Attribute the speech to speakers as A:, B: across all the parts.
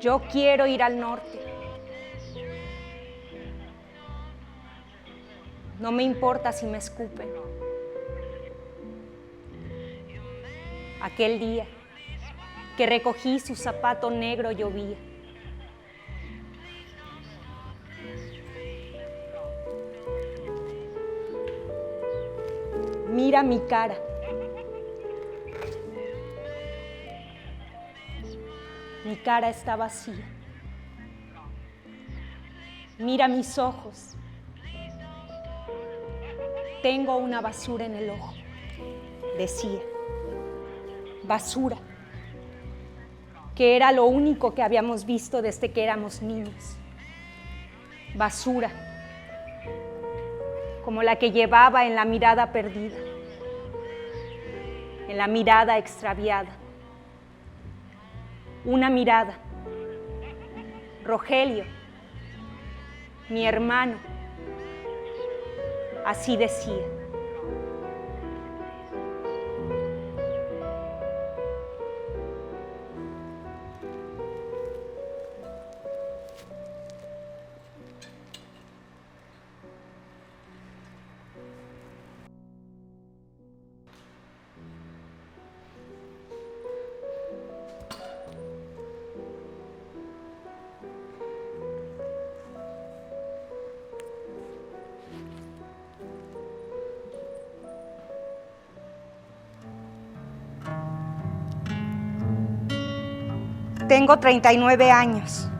A: Yo quiero ir al norte. No me importa si me escupen. Aquel día que recogí su zapato negro llovía. Mira mi cara. Mi cara está vacía. Mira mis ojos. Tengo una basura en el ojo. Decía, basura, que era lo único que habíamos visto desde que éramos niños. Basura, como la que llevaba en la mirada perdida, en la mirada extraviada. Una mirada. Rogelio, mi hermano, así decía. Tengo 39 años.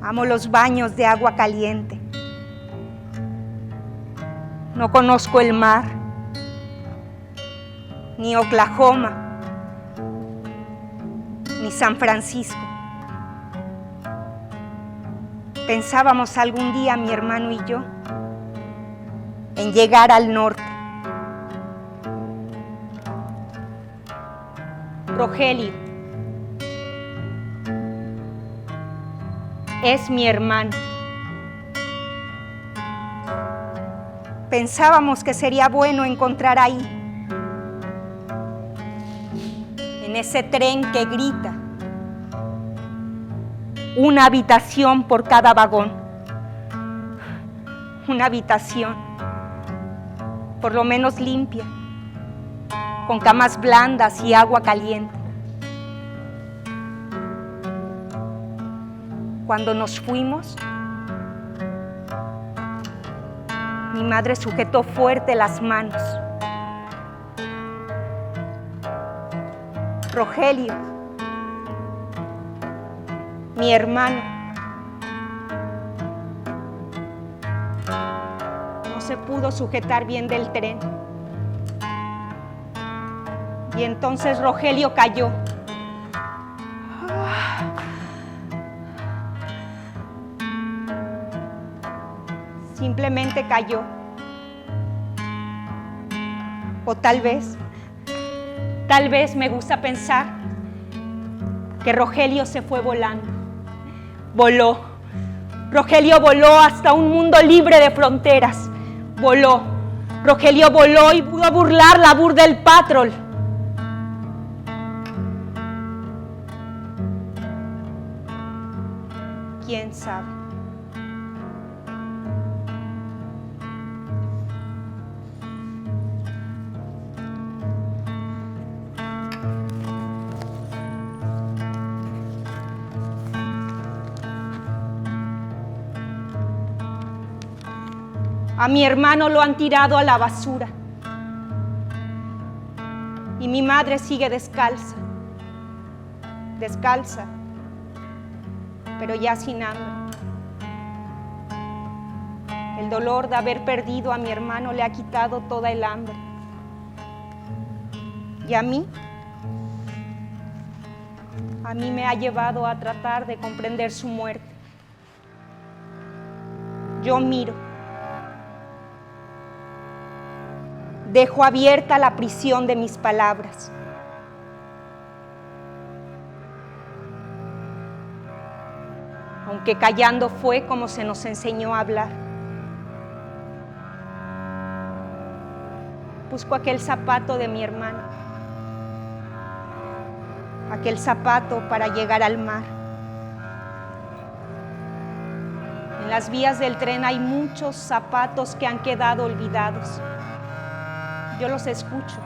A: Amo los baños de agua caliente. No conozco el mar, ni Oklahoma, ni San Francisco. Pensábamos algún día, mi hermano y yo, en llegar al norte. Rogelio es mi hermano. Pensábamos que sería bueno encontrar ahí, en ese tren que grita, una habitación por cada vagón. Una habitación, por lo menos limpia, con camas blandas y agua caliente. Cuando nos fuimos, mi madre sujetó fuerte las manos. Rogelio, mi hermano, no se pudo sujetar bien del tren. Y entonces Rogelio cayó. Simplemente cayó. O tal vez me gusta pensar que Rogelio se fue volando. Voló. Rogelio voló hasta un mundo libre de fronteras. Voló. Rogelio voló y pudo burlar la burda del Patrol. ¿Quién sabe? A mi hermano lo han tirado a la basura. Y mi madre sigue descalza. Descalza, pero ya sin hambre. El dolor de haber perdido a mi hermano le ha quitado toda el hambre. Y a mí me ha llevado a tratar de comprender su muerte. Yo miro. Dejo abierta la prisión de mis palabras. Aunque callando fue como se nos enseñó a hablar. Busco aquel zapato de mi hermano, aquel zapato para llegar al mar. En las vías del tren hay muchos zapatos que han quedado olvidados. Yo los escucho,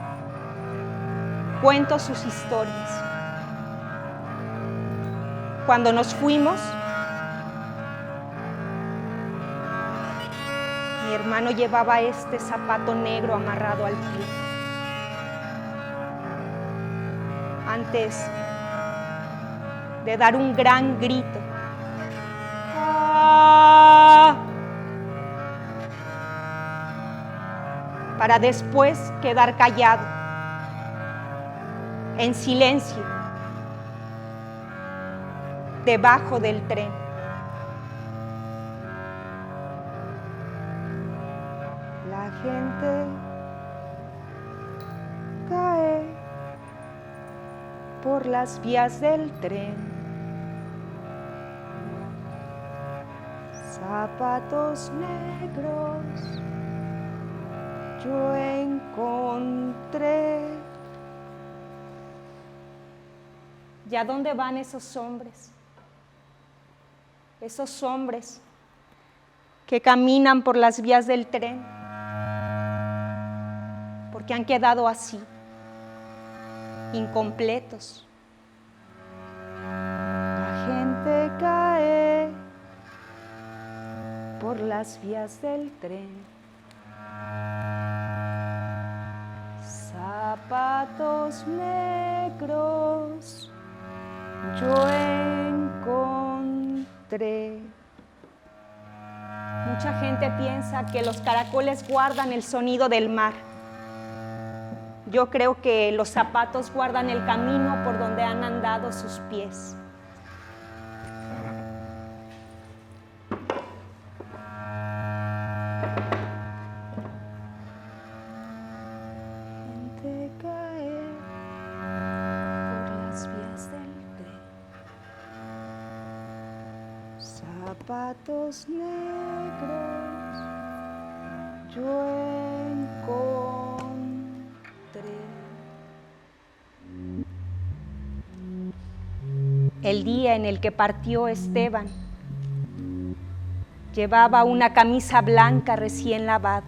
A: cuento sus historias. Cuando nos fuimos, mi hermano llevaba este zapato negro amarrado al pie. Antes de dar un gran grito, para después quedar callado, en silencio, debajo del tren. La gente cae por las vías del tren. Zapatos negros yo encontré. ¿Y a dónde van esos hombres? Esos hombres que caminan por las vías del tren, porque han quedado así, incompletos. La gente cae por las vías del tren. Zapatos negros yo encontré. Mucha gente piensa que los caracoles guardan el sonido del mar. Yo creo que los zapatos guardan el camino por donde han andado sus pies. Gente cae por las vías del tren. Zapatos negros yo encontré. El día en el que partió Esteban, llevaba una camisa blanca recién lavada.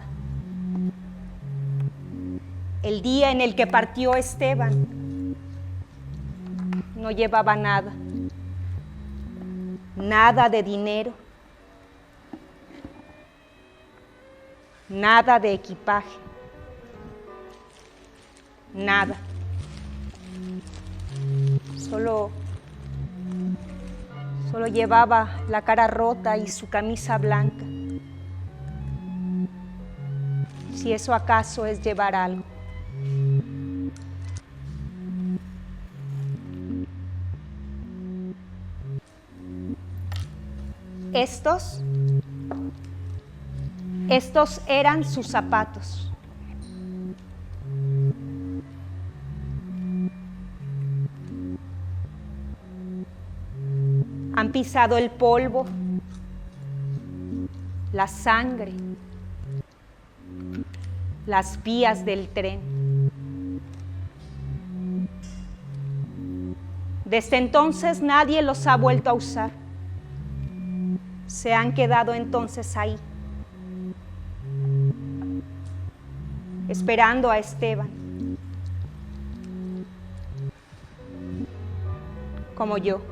A: El día en el que partió Esteban, no llevaba nada, nada de dinero, nada de equipaje, nada. Solo llevaba la cara rota y su camisa blanca. Si eso acaso es llevar algo. Estos eran sus zapatos. Han pisado el polvo, la sangre, las vías del tren. Desde entonces nadie los ha vuelto a usar. Se han quedado entonces ahí, esperando a Esteban, como yo.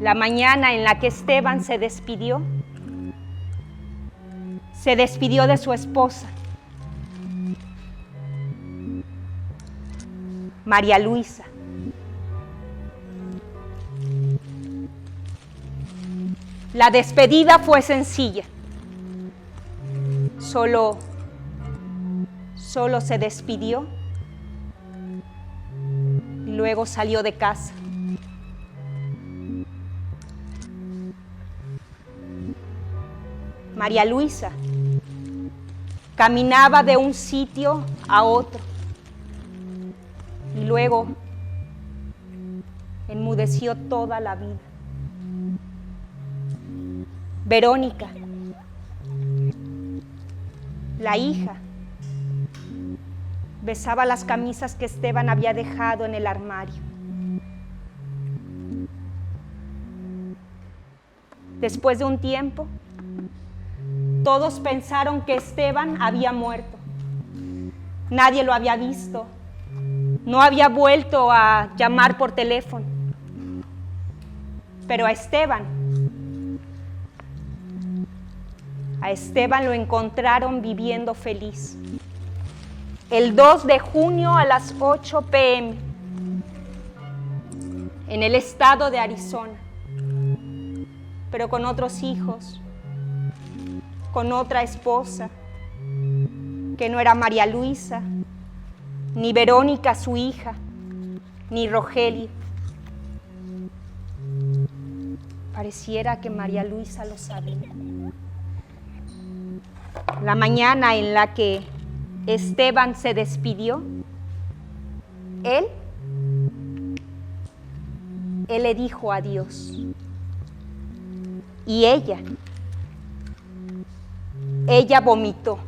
A: La mañana en la que Esteban se despidió de su esposa, María Luisa. La despedida fue sencilla. Solo se despidió y luego salió de casa. María Luisa caminaba de un sitio a otro y luego enmudeció toda la vida. Verónica, la hija, besaba las camisas que Esteban había dejado en el armario. Después de un tiempo, todos pensaron que Esteban había muerto. Nadie lo había visto. No había vuelto a llamar por teléfono. Pero a Esteban lo encontraron viviendo feliz. El 2 de junio a las 8 p.m. en el estado de Arizona, pero con otros hijos, con otra esposa, que no era María Luisa, ni Verónica su hija, ni Rogelio. Pareciera que María Luisa lo sabía. La mañana en la que Esteban se despidió, él le dijo adiós. Y ella vomitó.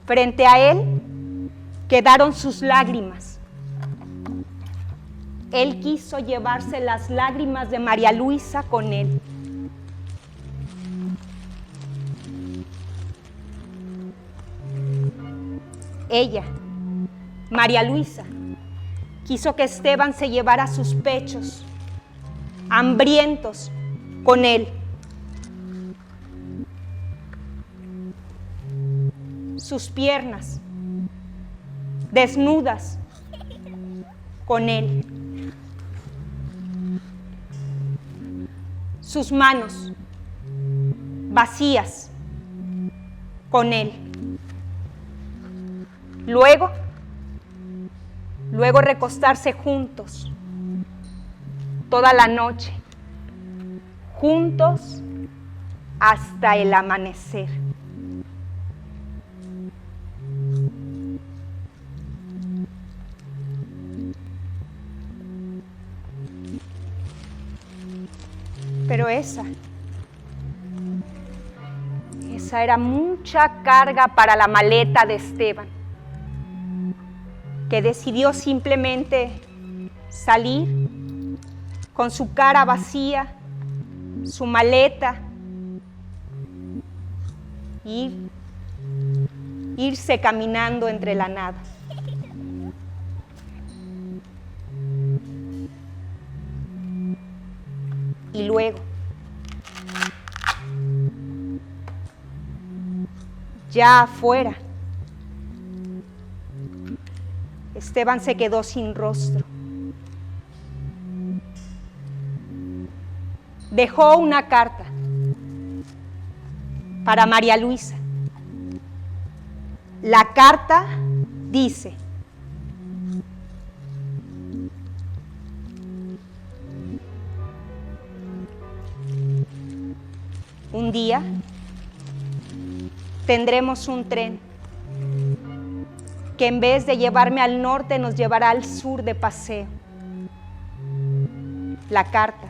A: Frente a él quedaron sus lágrimas. Él quiso llevarse las lágrimas de María Luisa con él. Ella, María Luisa, quiso que Esteban se llevara sus pechos, hambrientos, con él. Sus piernas, desnudas, con él. Sus manos, vacías, con él. Luego recostarse juntos toda la noche, juntos hasta el amanecer. Pero esa era mucha carga para la maleta de Esteban, que decidió simplemente salir con su cara vacía, su maleta, y irse caminando entre la nada. Y luego, ya afuera, Esteban se quedó sin rostro. Dejó una carta para María Luisa. La carta dice: un día tendremos un tren que en vez de llevarme al norte nos llevará al sur de paseo. La carta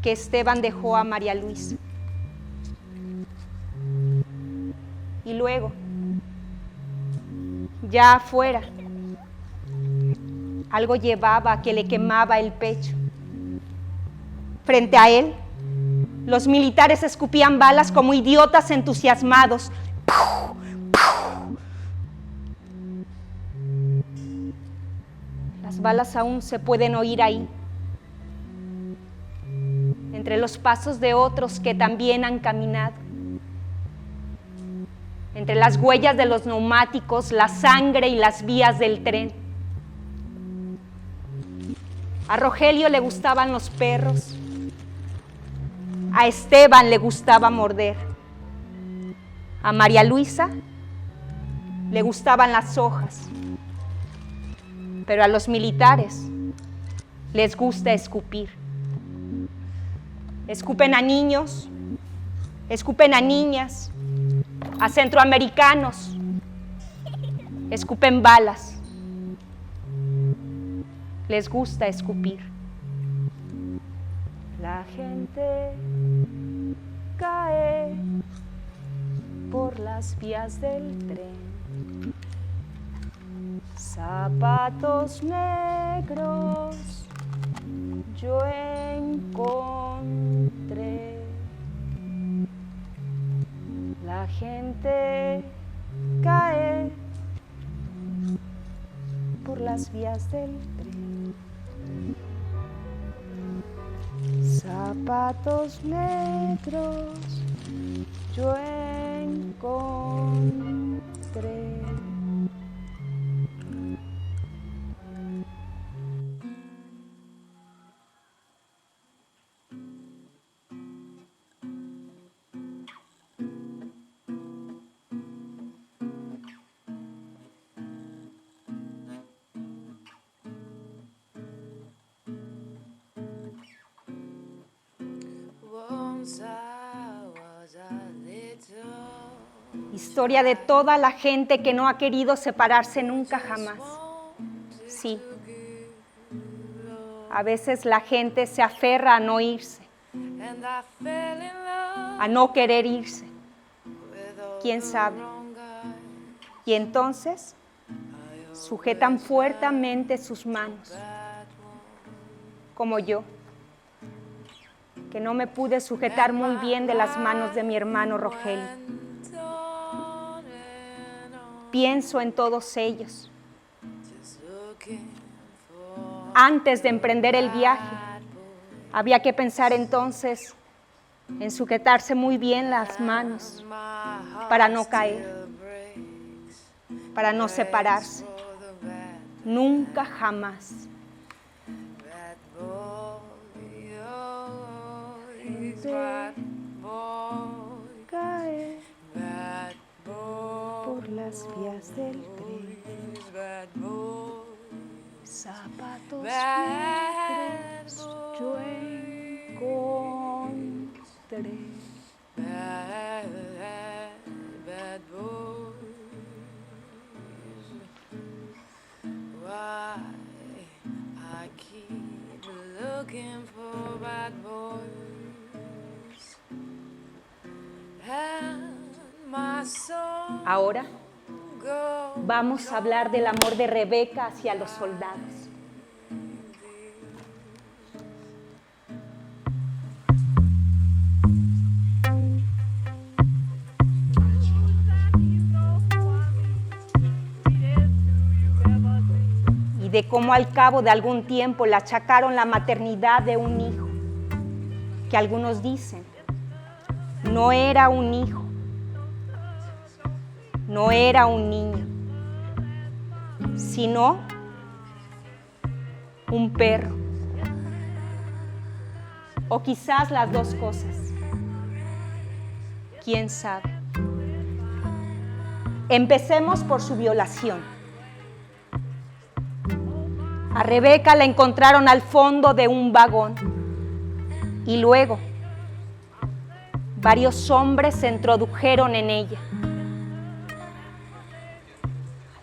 A: que Esteban dejó a María Luisa. Y luego, ya afuera, algo llevaba que le quemaba el pecho. Frente a él, los militares escupían balas como idiotas entusiasmados. Las balas aún se pueden oír ahí, entre los pasos de otros que también han caminado, entre las huellas de los neumáticos, la sangre y las vías del tren. A Rogelio le gustaban los perros, a Esteban le gustaba morder, a María Luisa le gustaban las hojas, pero a los militares les gusta escupir. Escupen a niños, escupen a niñas, a centroamericanos, escupen balas. Les gusta escupir. La gente cae por las vías del tren. Zapatos negros yo encontré. La gente cae por las vías del tren. Zapatos negros yo encontré. Historia de toda la gente que no ha querido separarse nunca jamás. Sí. A veces la gente se aferra a no irse, a no querer irse. ¿Quién sabe? Y entonces sujetan fuertemente sus manos, como yo, que no me pude sujetar muy bien de las manos de mi hermano Rogelio. Pienso en todos ellos. Antes de emprender el viaje, había que pensar entonces en sujetarse muy bien las manos para no caer, para no separarse. Nunca jamás. Cae por las vías del tren. Zapatos negros yo encontré. Bad boys, why I keep looking for bad boys. Ahora vamos a hablar del amor de Rebeca hacia los soldados. Y de cómo al cabo de algún tiempo le achacaron la maternidad de un hijo, que algunos dicen no era un hijo, no era un niño, sino un perro. O quizás las dos cosas. ¿Quién sabe? Empecemos por su violación. A Rebeca la encontraron al fondo de un vagón y luego varios hombres se introdujeron en ella.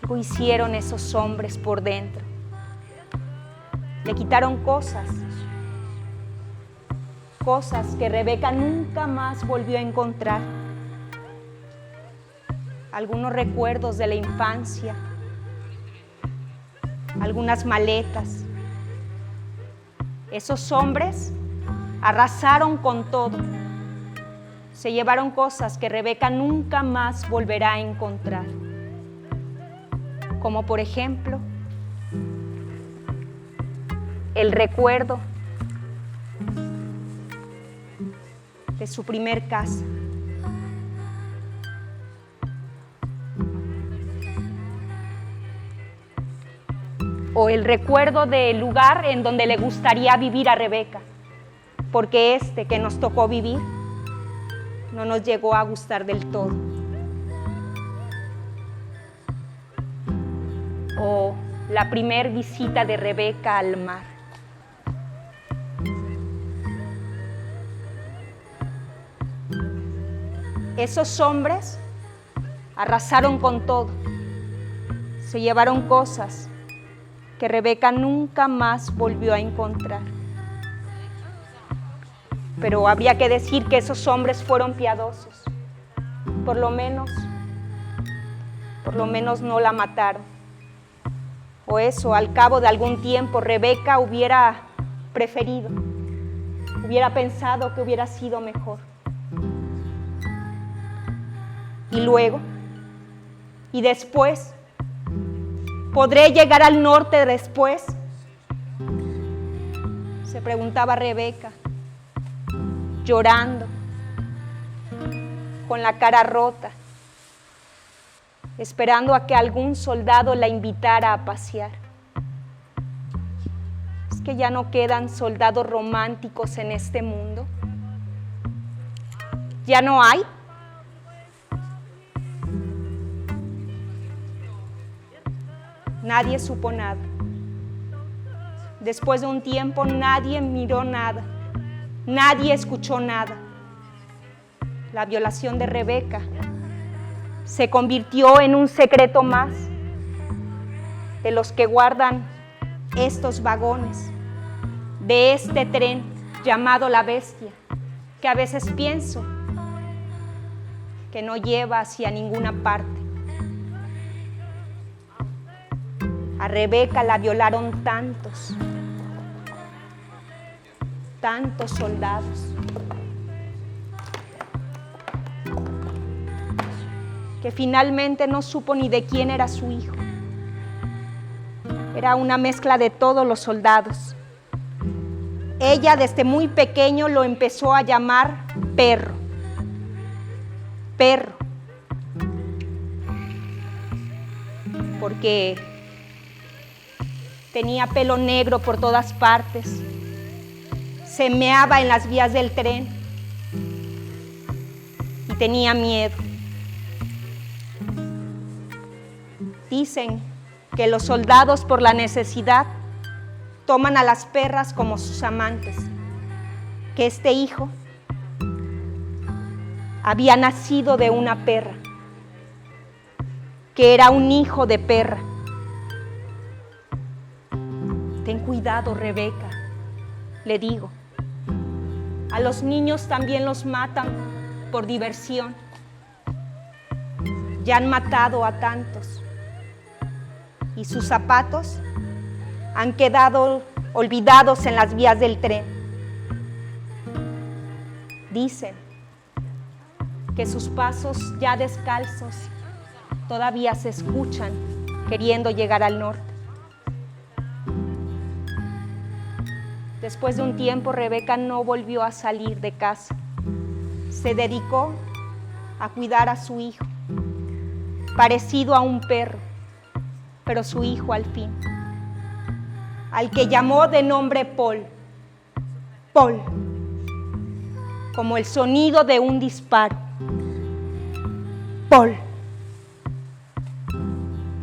A: Algo hicieron esos hombres por dentro. Le quitaron cosas que Rebeca nunca más volvió a encontrar. Algunos recuerdos de la infancia, algunas maletas. Esos hombres arrasaron con todo. Se llevaron cosas que Rebeca nunca más volverá a encontrar. Como por ejemplo, el recuerdo de su primer casa. O el recuerdo del lugar en donde le gustaría vivir a Rebeca, porque este que nos tocó vivir no nos llegó a gustar del todo. o la primer visita de Rebeca al mar. Esos hombres arrasaron con todo, se llevaron cosas que Rebeca nunca más volvió a encontrar. Pero habría que decir que esos hombres fueron piadosos, por lo menos no la mataron. O eso, al cabo de algún tiempo, Rebeca hubiera preferido, hubiera pensado que hubiera sido mejor. Y luego, y después, ¿podré llegar al norte después? Se preguntaba Rebeca, llorando, con la cara rota, esperando a que algún soldado la invitara a pasear. ¿Es que ya no quedan soldados románticos en este mundo? ¿Ya no hay? Nadie supo nada. Después de un tiempo nadie miró nada, nadie escuchó nada. La violación de Rebeca se convirtió en un secreto más de los que guardan estos vagones, de este tren llamado La Bestia, que a veces pienso que no lleva hacia ninguna parte. A Rebeca la violaron tantos soldados, que finalmente no supo ni de quién era su hijo. Era una mezcla de todos los soldados. Ella desde muy pequeño lo empezó a llamar perro, perro, porque tenía pelo negro por todas partes, se meaba en las vías del tren y tenía miedo. Dicen que los soldados por la necesidad toman a las perras como sus amantes, que este hijo había nacido de una perra, que era un hijo de perra. Ten cuidado, Rebeca, le digo. A los niños también los matan por diversión. Ya han matado a tantos. Y sus zapatos han quedado olvidados en las vías del tren. Dicen que sus pasos ya descalzos todavía se escuchan queriendo llegar al norte. Después de un tiempo, Rebeca no volvió a salir de casa. Se dedicó a cuidar a su hijo, parecido a un perro, pero su hijo al fin, al que llamó de nombre Paul, Paul, como el sonido de un disparo. Paul,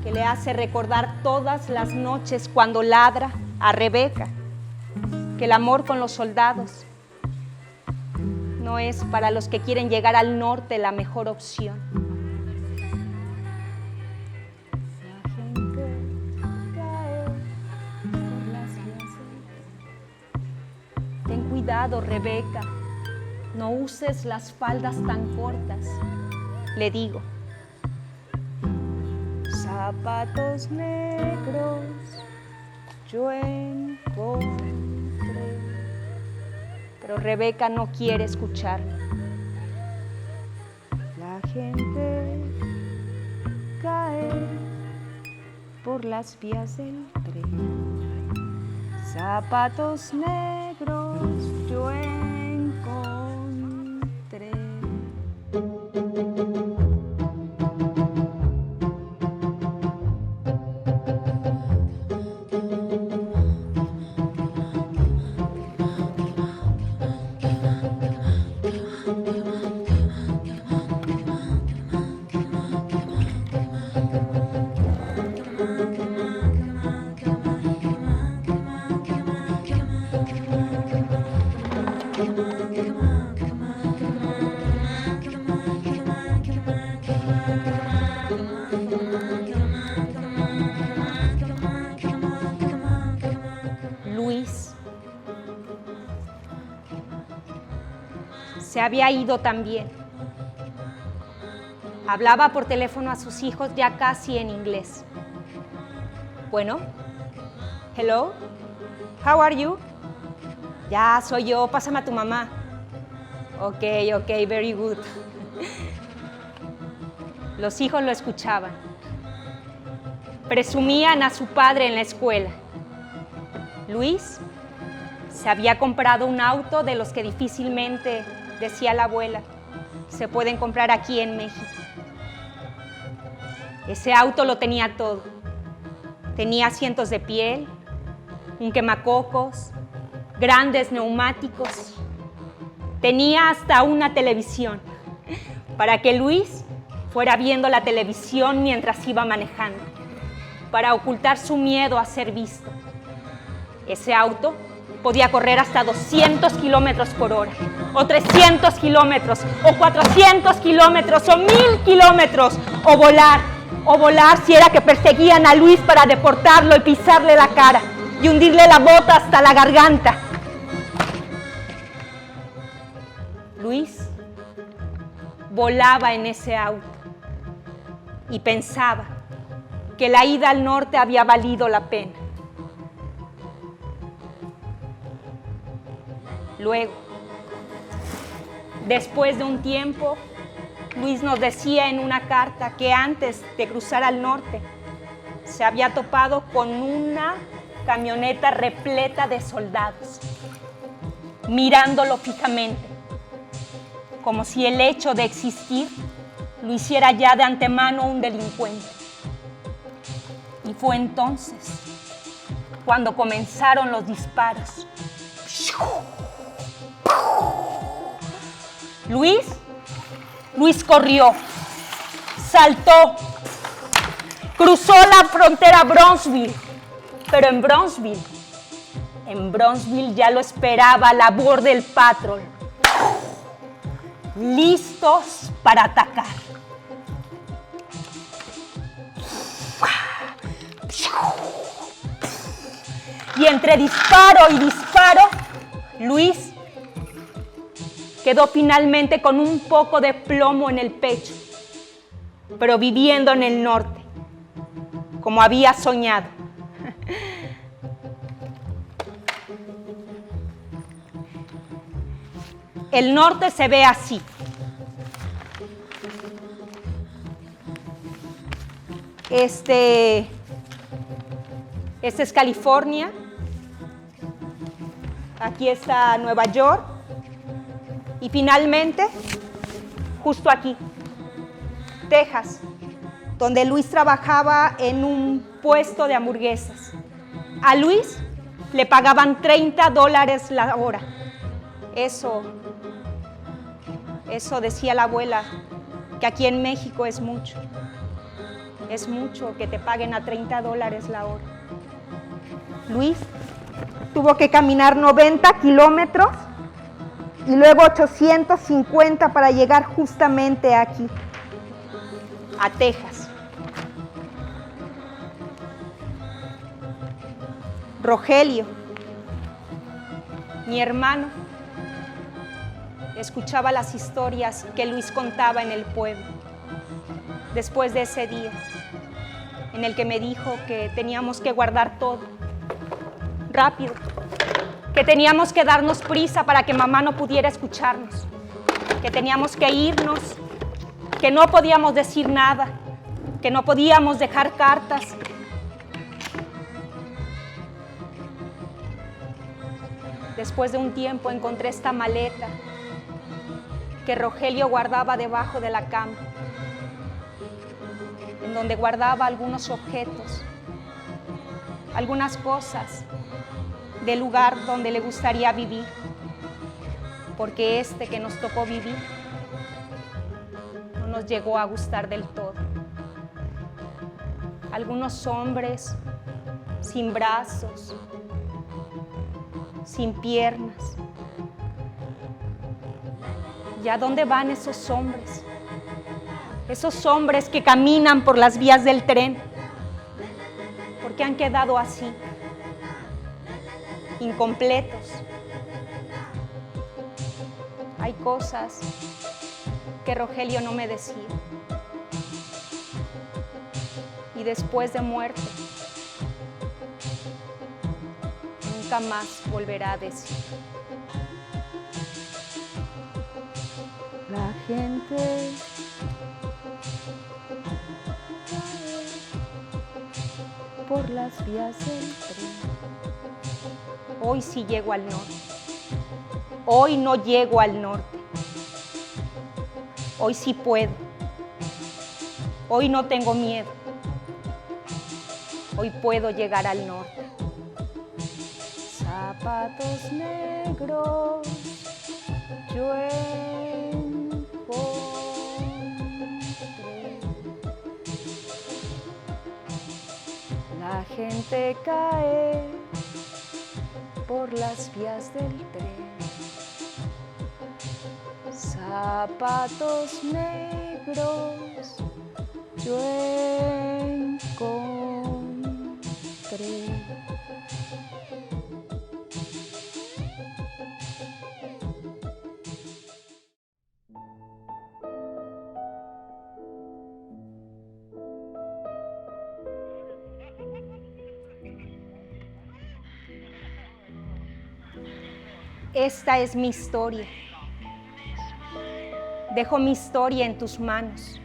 A: que le hace recordar todas las noches cuando ladra a Rebeca que el amor con los soldados no es para los que quieren llegar al norte la mejor opción. La gente cae por las vías. Ten cuidado, Rebeca, no uses las faldas tan cortas, le digo. Zapatos negros yo encontré. Pero Rebeca no quiere escucharme. La gente cae por las vías del tren. Zapatos negros yo encontré. se había ido también. Hablaba por teléfono a sus hijos ya casi en inglés. Bueno, hello, how are you? Ya, soy yo, pásame a tu mamá. Ok, very good. Los hijos lo escuchaban. Presumían a su padre en la escuela. Luis se había comprado un auto de los que difícilmente, decía la abuela, se pueden comprar aquí en México. Ese auto lo tenía todo. Tenía asientos de piel, un quemacocos, grandes neumáticos. Tenía hasta una televisión para que Luis fuera viendo la televisión mientras iba manejando, para ocultar su miedo a ser visto. Ese auto podía correr hasta 200 kilómetros por hora, o 300 kilómetros, o 400 kilómetros, o 1000 kilómetros, o volar si era que perseguían a Luis para deportarlo y pisarle la cara y hundirle la bota hasta la garganta. Luis volaba en ese auto y pensaba que la ida al norte había valido la pena. Luego, después de un tiempo, Luis nos decía en una carta que antes de cruzar al norte se había topado con una camioneta repleta de soldados, mirándolo fijamente, como si el hecho de existir lo hiciera ya de antemano un delincuente. Y fue entonces cuando comenzaron los disparos. Luis corrió, saltó, cruzó la frontera a Brownsville, pero en Brownsville ya lo esperaba la Border Patrol, listos para atacar. Y entre disparo y disparo, Luis quedó finalmente con un poco de plomo en el pecho, pero viviendo en el norte, como había soñado. El norte se ve así. Este es California. Aquí está Nueva York. Y finalmente, justo aquí, Texas, donde Luis trabajaba en un puesto de hamburguesas. A Luis le pagaban $30 la hora. Eso decía la abuela, que aquí en México es mucho. Es mucho que te paguen a $30 la hora. Luis tuvo que caminar 90 kilómetros y luego 850 para llegar justamente aquí, a Texas. Rogelio, mi hermano, escuchaba las historias que Luis contaba en el pueblo. Después de ese día, en el que me dijo que teníamos que guardar todo, rápido, que teníamos que darnos prisa para que mamá no pudiera escucharnos, que teníamos que irnos, que no podíamos decir nada, que no podíamos dejar cartas. Después de un tiempo encontré esta maleta que Rogelio guardaba debajo de la cama, en donde guardaba algunos objetos, algunas cosas del lugar donde le gustaría vivir, porque este que nos tocó vivir no nos llegó a gustar del todo. Algunos hombres sin brazos, sin piernas. ¿Y a dónde van esos hombres? Esos hombres que caminan por las vías del tren, ¿por qué han quedado así? Incompletos. hay cosas que Rogelio no me decía. Y después de muerte, nunca más volverá a decir. La gente por las vías del tren. Hoy sí llego al norte. Hoy no llego al norte. Hoy sí puedo. Hoy no tengo miedo. Hoy puedo llegar al norte. Zapatos negros yo encontré. La gente cae por las vías del tren. Zapatos negros yo encontré. Esta es mi historia. Dejo mi historia en tus manos.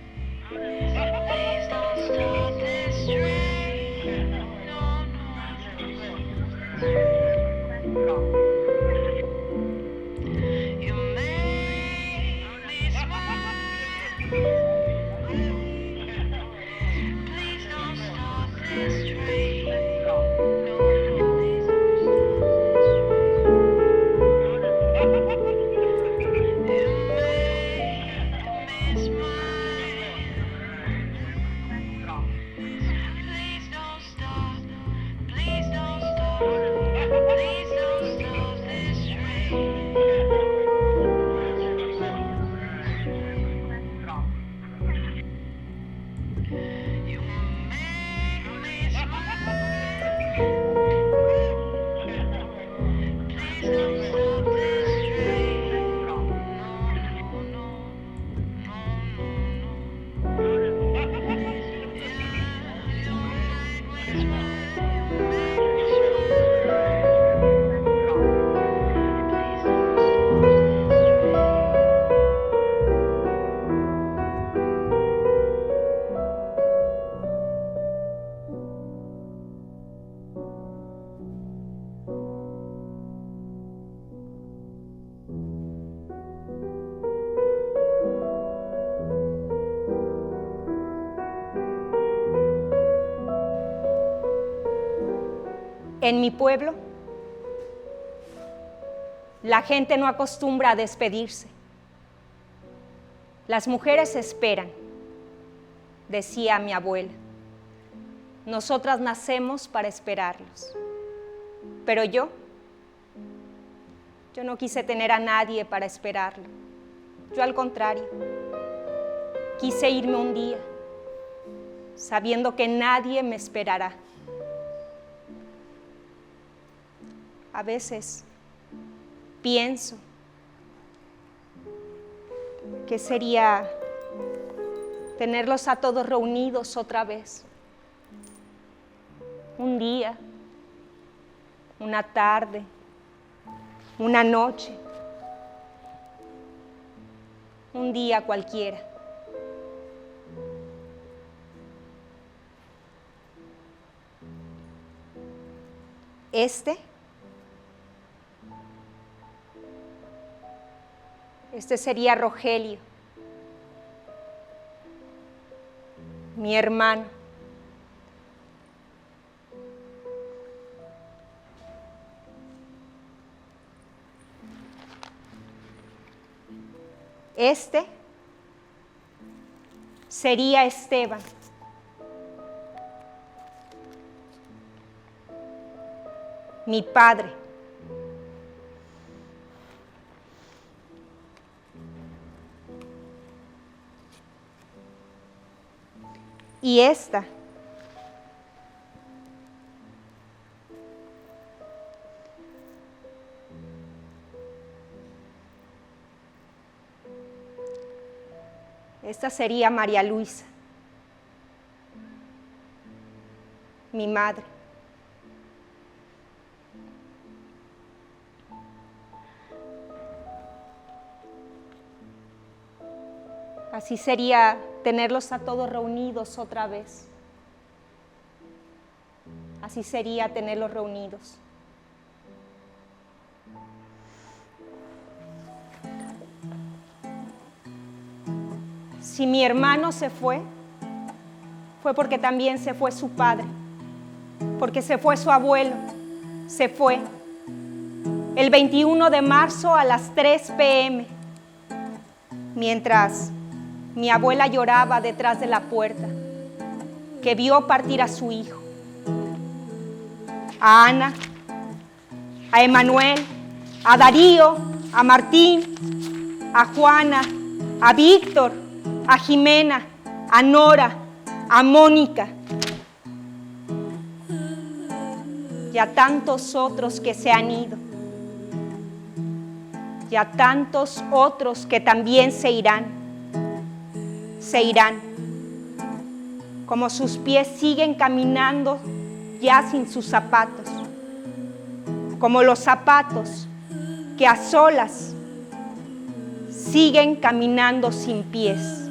A: En mi pueblo, la gente no acostumbra a despedirse. Las mujeres esperan, decía mi abuela. Nosotras nacemos para esperarlos. Pero yo no quise tener a nadie para esperarlo. Yo al contrario, quise irme un día, sabiendo que nadie me esperará. A veces pienso que sería tenerlos a todos reunidos otra vez. Un día, una tarde, una noche, un día cualquiera. Este sería Rogelio, mi hermano. Este sería Esteban, mi padre. Y esta Esta sería María Luisa, mi madre. Así sería tenerlos a todos reunidos otra vez. Así sería tenerlos reunidos. Si mi hermano se fue, fue porque también se fue su padre, porque se fue su abuelo, se fue. El 21 de marzo a las 3 p.m., mientras mi abuela lloraba detrás de la puerta, que vio partir a su hijo, a Ana, a Emanuel, a Darío, a Martín, a Juana, a Víctor, a Jimena, a Nora, a Mónica y a tantos otros que se han ido y a tantos otros que también se irán, como sus pies siguen caminando ya sin sus zapatos, como los zapatos que a solas siguen caminando sin pies.